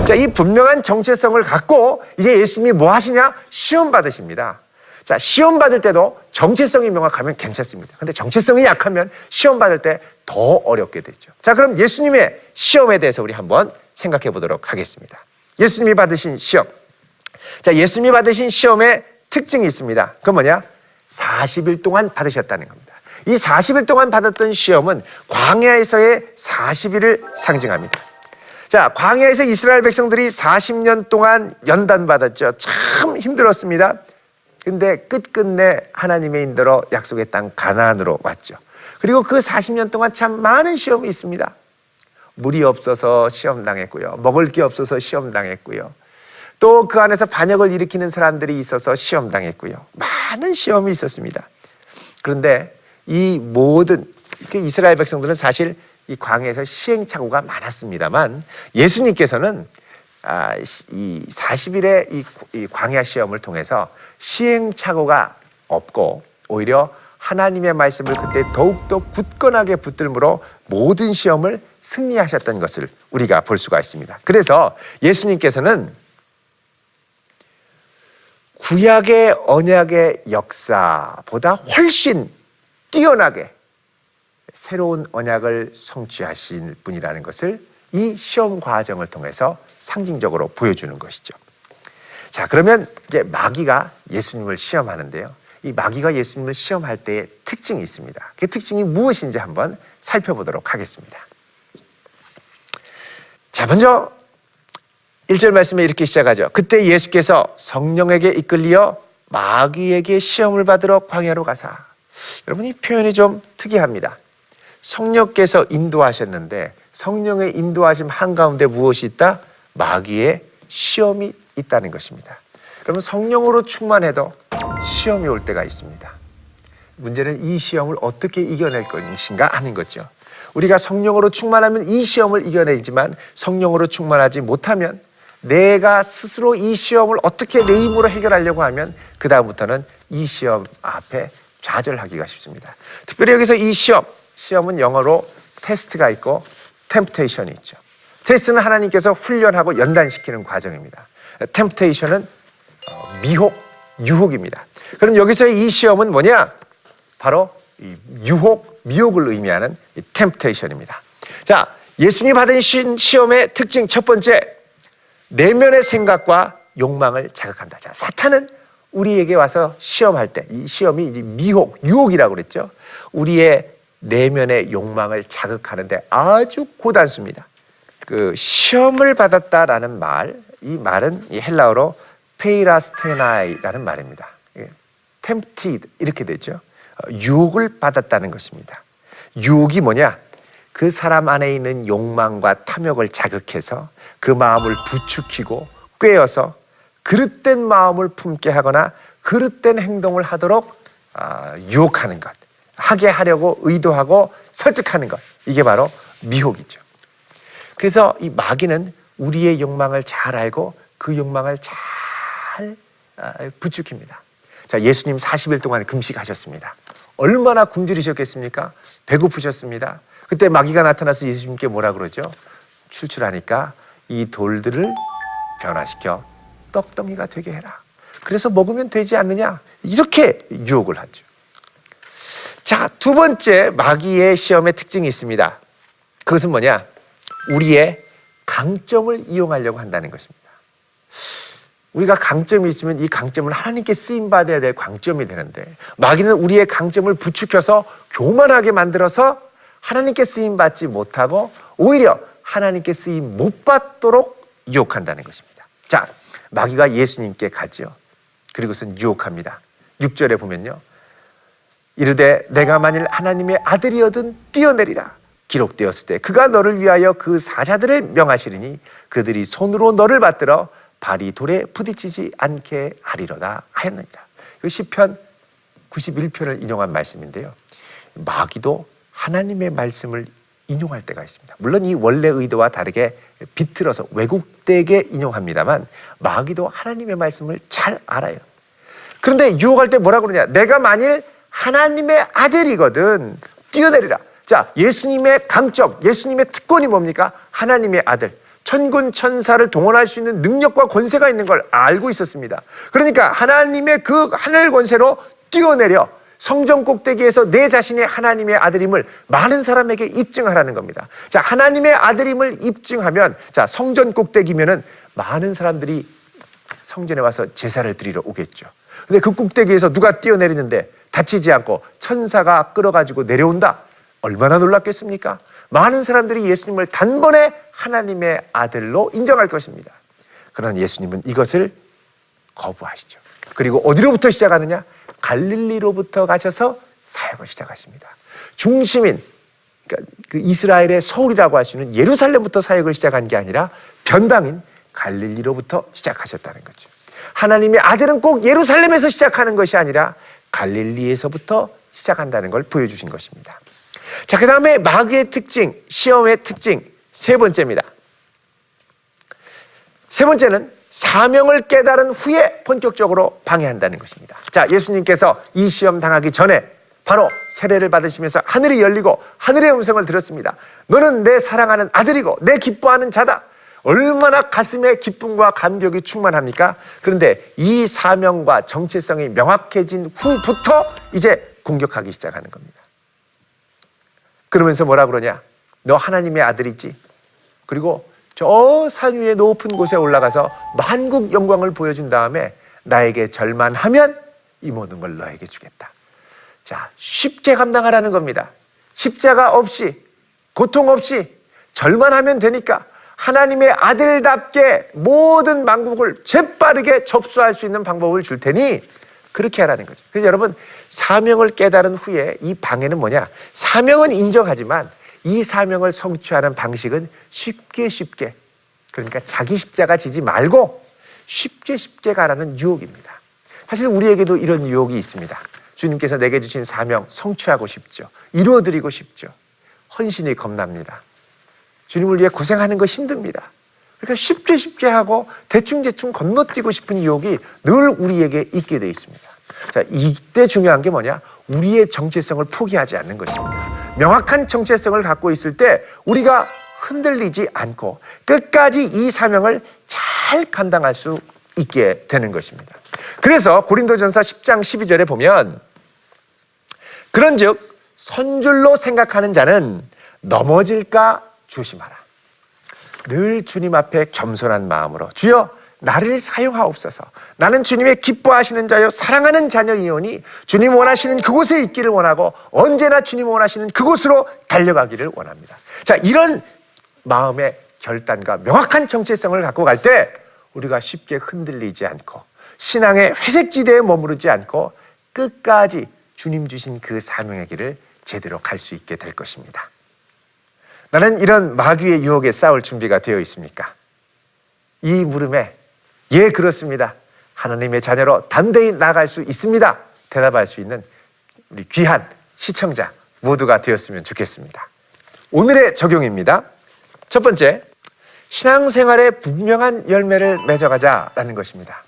자, 이 분명한 정체성을 갖고 이제 예수님이 뭐 하시냐? 시험 받으십니다. 자, 시험 받을 때도 정체성이 명확하면 괜찮습니다. 근데 정체성이 약하면 시험 받을 때 더 어렵게 되죠. 자, 그럼 예수님의 시험에 대해서 우리 한번 생각해 보도록 하겠습니다. 예수님이 받으신 시험. 자, 예수님이 받으신 시험의 특징이 있습니다. 그건 뭐냐? 40일 동안 받으셨다는 겁니다. 이 40일 동안 받았던 시험은 광야에서의 40일을 상징합니다. 자, 광야에서 이스라엘 백성들이 40년 동안 연단받았죠. 참 힘들었습니다. 근데 끝끝내 하나님의 인도로 약속의 땅 가나안으로 왔죠. 그리고 그 40년 동안 참 많은 시험이 있습니다. 물이 없어서 시험당했고요. 먹을 게 없어서 시험당했고요. 또 그 안에서 반역을 일으키는 사람들이 있어서 시험당했고요. 많은 시험이 있었습니다. 그런데 이 모든 이스라엘 백성들은 사실 이 광야에서 시행착오가 많았습니다만 예수님께서는 이 40일의 이 광야 시험을 통해서 시행착오가 없고 오히려 하나님의 말씀을 그때 더욱더 굳건하게 붙들므로 모든 시험을 승리하셨던 것을 우리가 볼 수가 있습니다. 그래서 예수님께서는 구약의 언약의 역사보다 훨씬 뛰어나게 새로운 언약을 성취하신 분이라는 것을 이 시험 과정을 통해서 상징적으로 보여주는 것이죠. 자, 그러면 이제 마귀가 예수님을 시험하는데요. 이 마귀가 예수님을 시험할 때의 특징이 있습니다. 그 특징이 무엇인지 한번 살펴보도록 하겠습니다. 자, 먼저 1절 말씀에 이렇게 시작하죠. 그때 예수께서 성령에게 이끌리어 마귀에게 시험을 받으러 광야로 가사. 여러분, 이 표현이 좀 특이합니다. 성령께서 인도하셨는데 성령의 인도하심 한가운데 무엇이 있다? 마귀의 시험이 있다는 것입니다. 여러분, 성령으로 충만해도 시험이 올 때가 있습니다. 문제는 이 시험을 어떻게 이겨낼 것인가 하는 거죠. 우리가 성령으로 충만하면 이 시험을 이겨내지만 성령으로 충만하지 못하면 내가 스스로 이 시험을 어떻게 내 힘으로 해결하려고 하면 그 다음부터는 이 시험 앞에 좌절하기가 쉽습니다. 특별히 여기서 이 시험은 영어로 테스트가 있고 템프테이션이 있죠. 테스트는 하나님께서 훈련하고 연단시키는 과정입니다. 템프테이션은 미혹, 유혹입니다. 그럼 여기서의 이 시험은 뭐냐? 바로 이 유혹, 미혹을 의미하는 이 템프테이션입니다. 자, 예수님이 받으신 시험의 특징 첫 번째, 내면의 생각과 욕망을 자극한다. 자, 사탄은 우리에게 와서 시험할 때, 이 시험이 이제 미혹, 유혹이라고 그랬죠. 우리의 내면의 욕망을 자극하는데 아주 고단수입니다. 그 시험을 받았다라는 말, 이 말은 이 헬라어로 페이라스테나이라는 말입니다. tempted 이렇게 되죠. 유혹을 받았다는 것입니다. 유혹이 뭐냐? 그 사람 안에 있는 욕망과 탐욕을 자극해서 그 마음을 부추기고 꿰어서 그릇된 마음을 품게 하거나 그릇된 행동을 하도록 유혹하는 것, 하게 하려고 의도하고 설득하는 것, 이게 바로 미혹이죠. 그래서 이 마귀는 우리의 욕망을 잘 알고 그 욕망을 잘 부추깁니다. 자, 예수님 40일 동안 금식하셨습니다. 얼마나 굶주리셨겠습니까? 배고프셨습니다. 그때 마귀가 나타나서 예수님께 뭐라 그러죠? 출출하니까 이 돌들을 변화시켜 떡덩이가 되게 해라. 그래서 먹으면 되지 않느냐? 이렇게 유혹을 하죠. 자, 두 번째 마귀의 시험의 특징이 있습니다. 그것은 뭐냐? 우리의 강점을 이용하려고 한다는 것입니다. 우리가 강점이 있으면 이 강점을 하나님께 쓰임받아야 될 강점이 되는데 마귀는 우리의 강점을 부추겨서 교만하게 만들어서 하나님께 쓰임받지 못하고 오히려 하나님께 쓰임 못 받도록 유혹한다는 것입니다. 자, 마귀가 예수님께 가죠. 그리고선 유혹합니다. 6절에 보면요. 이르되 내가 만일 하나님의 아들이어든 뛰어내리라. 기록되었을 때 그가 너를 위하여 그 사자들을 명하시리니 그들이 손으로 너를 받들어 발이 돌에 부딪히지 않게 하리로다 하였느니라. 이 시편 91편을 인용한 말씀인데요. 마귀도 하나님의 말씀을 인용할 때가 있습니다. 물론 이 원래 의도와 다르게 비틀어서 왜곡되게 인용합니다만 마귀도 하나님의 말씀을 잘 알아요. 그런데 유혹할 때 뭐라고 그러냐? 내가 만일 하나님의 아들이거든 뛰어내리라. 자, 예수님의 강점, 예수님의 특권이 뭡니까? 하나님의 아들. 천군 천사를 동원할 수 있는 능력과 권세가 있는 걸 알고 있었습니다. 그러니까 하나님의 그 하늘 권세로 뛰어내려 성전 꼭대기에서 내 자신이 하나님의 아들임을 많은 사람에게 입증하라는 겁니다. 자, 하나님의 아들임을 입증하면, 자, 성전 꼭대기면은 많은 사람들이 성전에 와서 제사를 드리러 오겠죠. 근데 그 꼭대기에서 누가 뛰어내리는데 다치지 않고 천사가 끌어가지고 내려온다? 얼마나 놀랐겠습니까? 많은 사람들이 예수님을 단번에 하나님의 아들로 인정할 것입니다. 그러나 예수님은 이것을 거부하시죠. 그리고 어디로부터 시작하느냐? 갈릴리로부터 가셔서 사역을 시작하십니다. 중심인, 그러니까 그 이스라엘의 서울이라고 할 수 있는 예루살렘부터 사역을 시작한 게 아니라 변방인 갈릴리로부터 시작하셨다는 거죠. 하나님의 아들은 꼭 예루살렘에서 시작하는 것이 아니라 갈릴리에서부터 시작한다는 걸 보여주신 것입니다. 자, 그 다음에 마귀의 특징, 시험의 특징 세 번째입니다. 세 번째는 사명을 깨달은 후에 본격적으로 방해한다는 것입니다. 자, 예수님께서 이 시험 당하기 전에 바로 세례를 받으시면서 하늘이 열리고 하늘의 음성을 들었습니다. 너는 내 사랑하는 아들이고 내 기뻐하는 자다. 얼마나 가슴에 기쁨과 감격이 충만합니까? 그런데 이 사명과 정체성이 명확해진 후부터 이제 공격하기 시작하는 겁니다. 그러면서 뭐라 그러냐? 너 하나님의 아들이지? 그리고 저 산 위에 높은 곳에 올라가서 만국 영광을 보여준 다음에 나에게 절만하면 이 모든 걸 너에게 주겠다. 자, 쉽게 감당하라는 겁니다. 십자가 없이, 고통 없이 절만하면 되니까 하나님의 아들답게 모든 만국을 재빠르게 접수할 수 있는 방법을 줄 테니 그렇게 하라는 거죠. 그래서 여러분, 사명을 깨달은 후에 이 방해는 뭐냐? 사명은 인정하지만 이 사명을 성취하는 방식은 쉽게, 그러니까 자기 십자가 지지 말고 쉽게 가라는 유혹입니다. 사실 우리에게도 이런 유혹이 있습니다. 주님께서 내게 주신 사명 성취하고 싶죠. 이루어드리고 싶죠. 헌신이 겁납니다. 주님을 위해 고생하는 거 힘듭니다. 그러니까 쉽게 하고 대충 건너뛰고 싶은 유혹이 늘 우리에게 있게 돼 있습니다. 자, 이때 중요한 게 뭐냐? 우리의 정체성을 포기하지 않는 것입니다. 명확한 정체성을 갖고 있을 때 우리가 흔들리지 않고 끝까지 이 사명을 잘 감당할 수 있게 되는 것입니다. 그래서 고린도전서 10장 12절에 보면 그런즉 선줄로 생각하는 자는 넘어질까 조심하라. 늘 주님 앞에 겸손한 마음으로 주여 나를 사용하옵소서. 나는 주님의 기뻐하시는 자요 사랑하는 자녀이오니 주님 원하시는 그곳에 있기를 원하고 언제나 주님 원하시는 그곳으로 달려가기를 원합니다. 자, 이런 마음의 결단과 명확한 정체성을 갖고 갈 때 우리가 쉽게 흔들리지 않고 신앙의 회색지대에 머무르지 않고 끝까지 주님 주신 그 사명의 길을 제대로 갈 수 있게 될 것입니다. 나는 이런 마귀의 유혹에 싸울 준비가 되어 있습니까? 이 물음에 예, 그렇습니다. 하나님의 자녀로 담대히 나아갈 수 있습니다. 대답할 수 있는 우리 귀한 시청자 모두가 되었으면 좋겠습니다. 오늘의 적용입니다. 첫 번째, 신앙생활에 분명한 열매를 맺어가자라는 것입니다.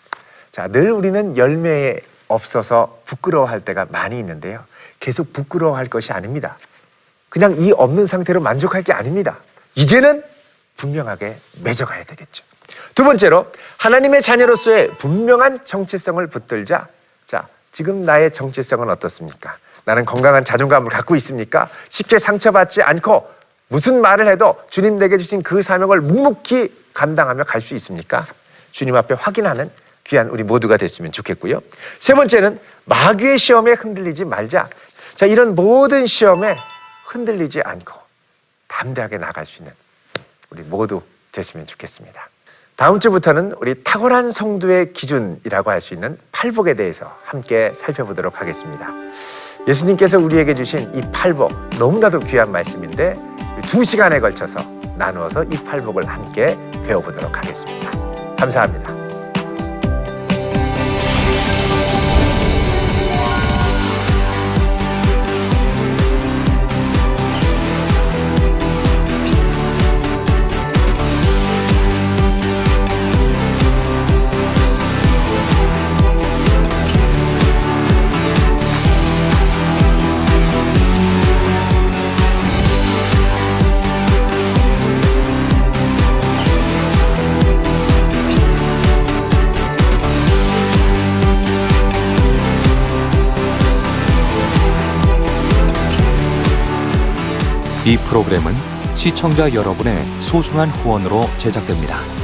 자, 늘 우리는 열매에 없어서 부끄러워할 때가 많이 있는데요. 계속 부끄러워할 것이 아닙니다. 그냥 이 없는 상태로 만족할 게 아닙니다. 이제는 분명하게 맺어가야 되겠죠. 두 번째로, 하나님의 자녀로서의 분명한 정체성을 붙들자. 자, 지금 나의 정체성은 어떻습니까? 나는 건강한 자존감을 갖고 있습니까? 쉽게 상처받지 않고 무슨 말을 해도 주님 내게 주신 그 사명을 묵묵히 감당하며 갈 수 있습니까? 주님 앞에 확인하는 귀한 우리 모두가 됐으면 좋겠고요. 세 번째는 마귀의 시험에 흔들리지 말자. 자, 이런 모든 시험에 흔들리지 않고 담대하게 나갈 수 있는 우리 모두 됐으면 좋겠습니다. 다음 주부터는 우리 탁월한 성도의 기준이라고 할 수 있는 팔복에 대해서 함께 살펴보도록 하겠습니다. 예수님께서 우리에게 주신 이 팔복, 너무나도 귀한 말씀인데 2시간에 걸쳐서 나누어서 이 팔복을 함께 배워보도록 하겠습니다. 감사합니다. 이 프로그램은 시청자 여러분의 소중한 후원으로 제작됩니다.